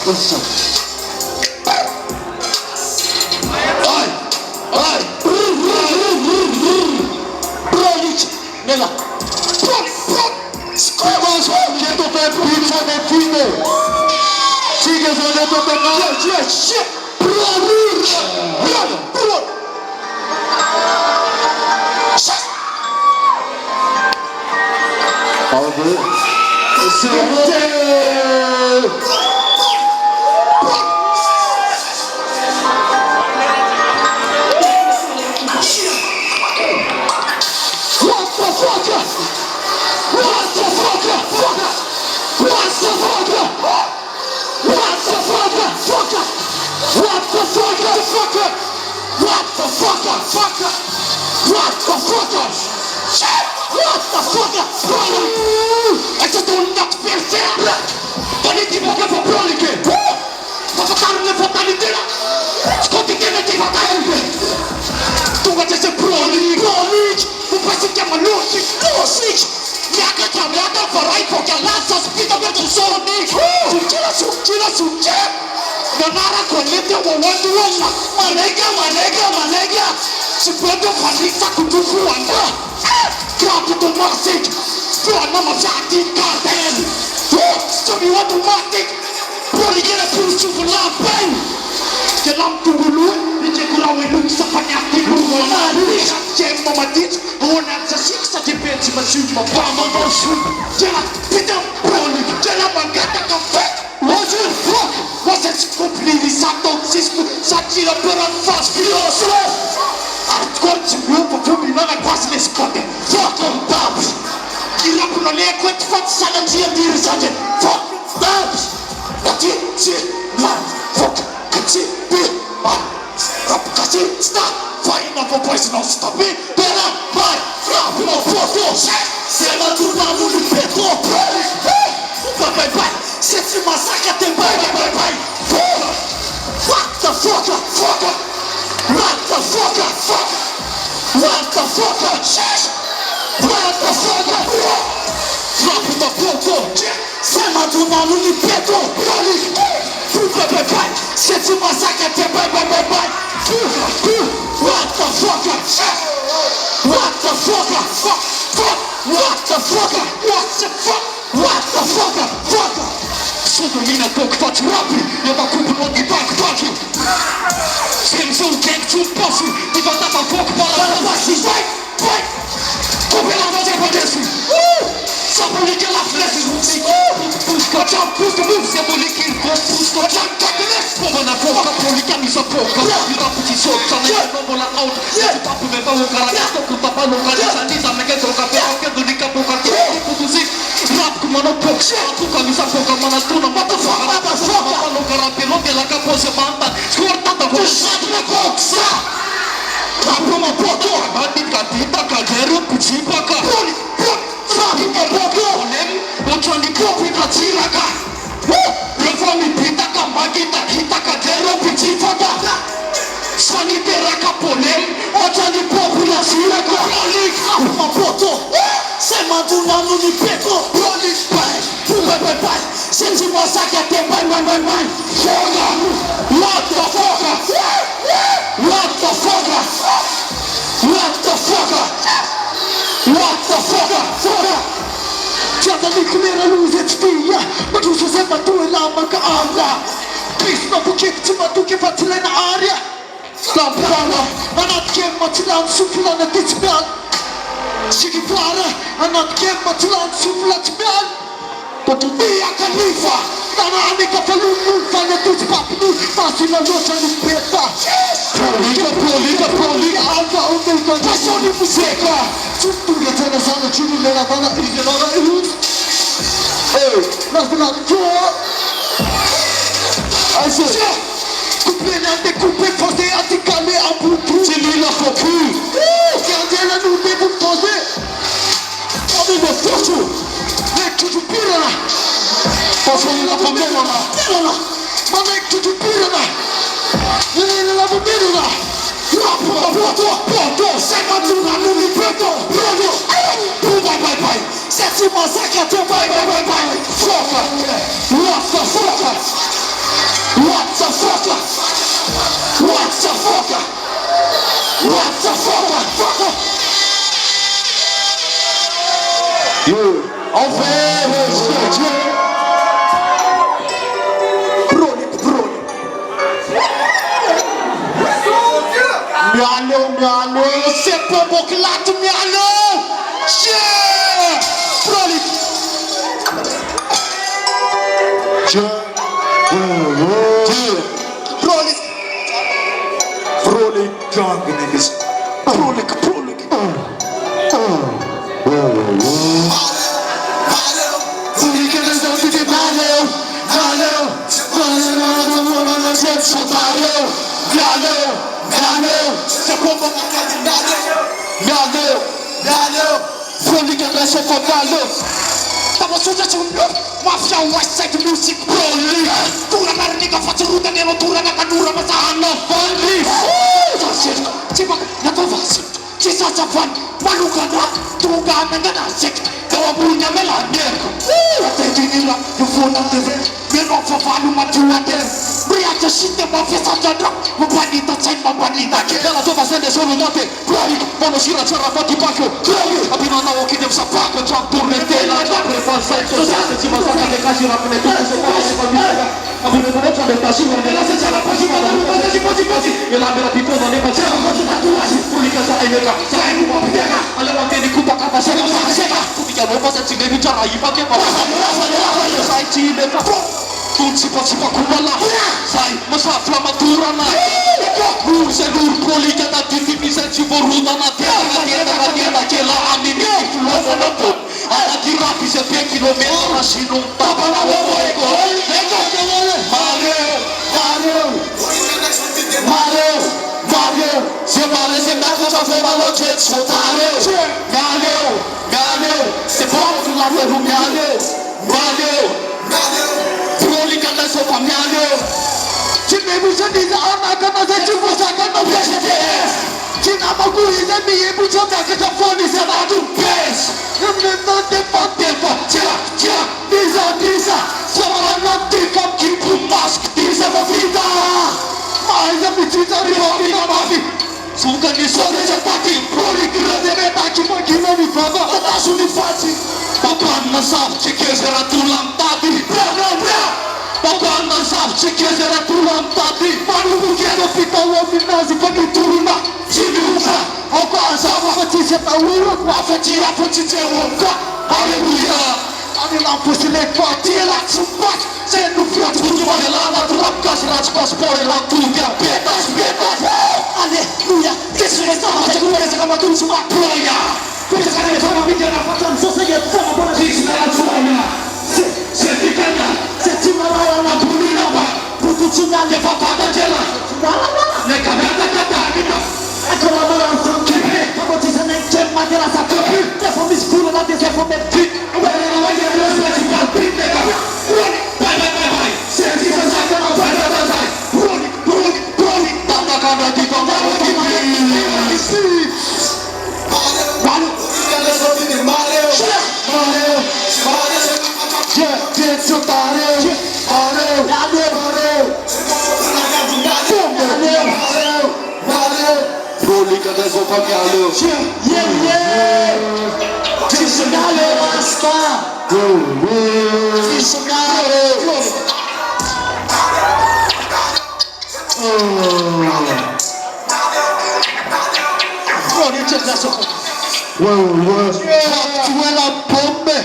What's up? Nella scomoso che per pizza del fine sì che sono detto per se prende fanita kutufu anda Krapu to masik Sprana masati kartel Story automatic Poli gena pusu vulapen Jelam tungulu Nije kurawe luk sa panyaki Ruwanari Jem mamadit Awanan sa siksa Jepensi masuk mapama masu Jela pita poli Jela mangata kafe Roger fuck Was het completely toxisme Satira per een vast filosoof Hardcore grupo combinava quasi le scotte Fucking babs Il rap non è quanto fa salagia di risate Fucking babs La T-C man Fuck K-C-B man Rap così sta Fai una po' poi se non sta bene Bella vai Rap non posso Se la tornavo di petto Vai vai vai Se ci massacra te vai vai vai vai What the fuck Fuck What the fuck fuck What the fuck What the fuck Drop in the poco Sema tu nanu ni peto Roli Bye bye bye Se tu massacre te bye bye bye bye What the fuck What the fuck Fuck Fuck What the fuck What the fuck What the fuck Fuck Sono mina poco faccio rapi Io ma cupo di backpacking Schermi sul gang sul posto Diventava poco balla passi vai vai Come la voce potessi Sapoli che la flash è Busca jump busca move siamo lì che il busca jump Come una poca poli che mi sa poca I rap ci sotto ne nuovo la out Se papu me fa un caracato Con papà non carica Nisa me che troca però che non dica poca Tipo così Rap come non poca Tu che mi sa poca ma la tuna Ma tu fa ma non caraca Non che la capo si manda Scortata con la coxa Rap come poco Bandi catita cagero Pucipaka Poli Sabi che poco Ocho ni poco i caciraga Reformi pita Kambagita kita cagero Pucipaka Sani terra capolem Ocho ni poco la siraga Poli Rap poto Sema tu nanu ni peko Poli Bye bye Se ci massacra te bye bye bye bye What the fuck What the fuck What the fuck What the fuck Giada lì come era luce e spia Ma tu sei sempre tu e la manca aria Peace ma buchetti ma tu che fatti in aria Lampana Anat che ma ti lan sufla na tizbial Sigi para Anat che ma ti lan sufla tizbial Mia Khalifa Tanani ka falun fane tuj papnu Fasi la locha ni peta Proli Alva unde ka Pasoni museka Tuttu ya tena sana chini lera bana Igelora ilus Nas bila dua Aise Coupe nande coupe fose atikale ambutu Chili la foku Kiandela nude butose Ame me fosu Nek tuju pirana Pasoni la famela Ma nek tuju pirana Nene la famela Poto Sema tu nanu mi peto Rodo Bye bye Se tu massacra te bye bye bye Foca What the fuck What the fucker? What the fucker? What the fucker? On fait Mialo, c'est pas bon que là tu mialo. Yeah, Brolik. Brolik, gang niggas. Brolik. Stavo succedendo mafia West Side Music Broly. Tura narinig ang fatsurutan nila, tura na kanura masahan na funny. Sipa natavasik, sisasapan, maluka na, tuga na nanasik. Kawabunya melanin. Atenti nila, yung phone ang TV. Meron fafalo matuwater. Briacha shite mafia sa jadrak. Mabanita sa'y mabanita. Kaya to basende solo natin. Broly, monoshira chara pati pakyo. Broly, abinanawa kinim sa pako. Champurne tela, champurne falsay. Sosate si masaka de kashi rapine. Tuku se pala se pabisaka. Abune konocha de tashiwa. Nela se chara pashima. Nalupa se posi. Elambera pitono ne pachara. Kosu tatuashi. Pulika sa eneka. Sa enu mapiteka. Alewa teni kupa kapa seka. Kupika lopa se chine bichara. Ipake pa. Sai chine pa. Cipa kumala. Sai masa flamatura na. Se nur polika na titi se ciboruda na tienda kela amini fulosa na po. Ala tirapi se 10 kilometri na sinong tapa na ego. Mario. Se mare se mako sa fema lo jet sotare. Mario. Se pomo tu la peru Mario. So familiar. Cine buza diza ana kama za chubuza kama peshete. Cina magui za miye buza taka tafoni za nadu bes. Nemno defa. Tira. Diza. Samara nanti kam kipu mask. Diza vavida. Maiza bichita rihobi na mavi. Suka ni sode chapati. Proli kira debe taki makina ni fava. Tadasu ni fati. Papan na saf chekezera tulam tadi. Bra. Pagana sabe se quiser tulam tadi. Manu bukiano pita uomi nazi pagi turuna. Jinuka. Oka azava fatise taura. Wafatira fatise wonka. Aleluia. Anilam pusile fatia la tsumpak. Senu fiat kutuwa helana. Tulapkas rachpas pore la tuya. Betas. Aleluia. Yesu ne sama chakule kama tumsuma proya. Pesa kane sama vijana fatan sosege sama bona jisi na tuya. Se fikanya. Setimala na bulina ba putuchuna le papada jela ne kamera katakina akola mala sonkipe kama tisane chema dela sa kopi te fomi skulu na te fomi fit wele na waje na se ti palpite ka bye se ti sa ka na bye Broly tata kana ti tonga ti Mario Broly adesso fa piano. Yeah. Tisonale basta. Tisonale. Broly c'è adesso. Tu è la bomba.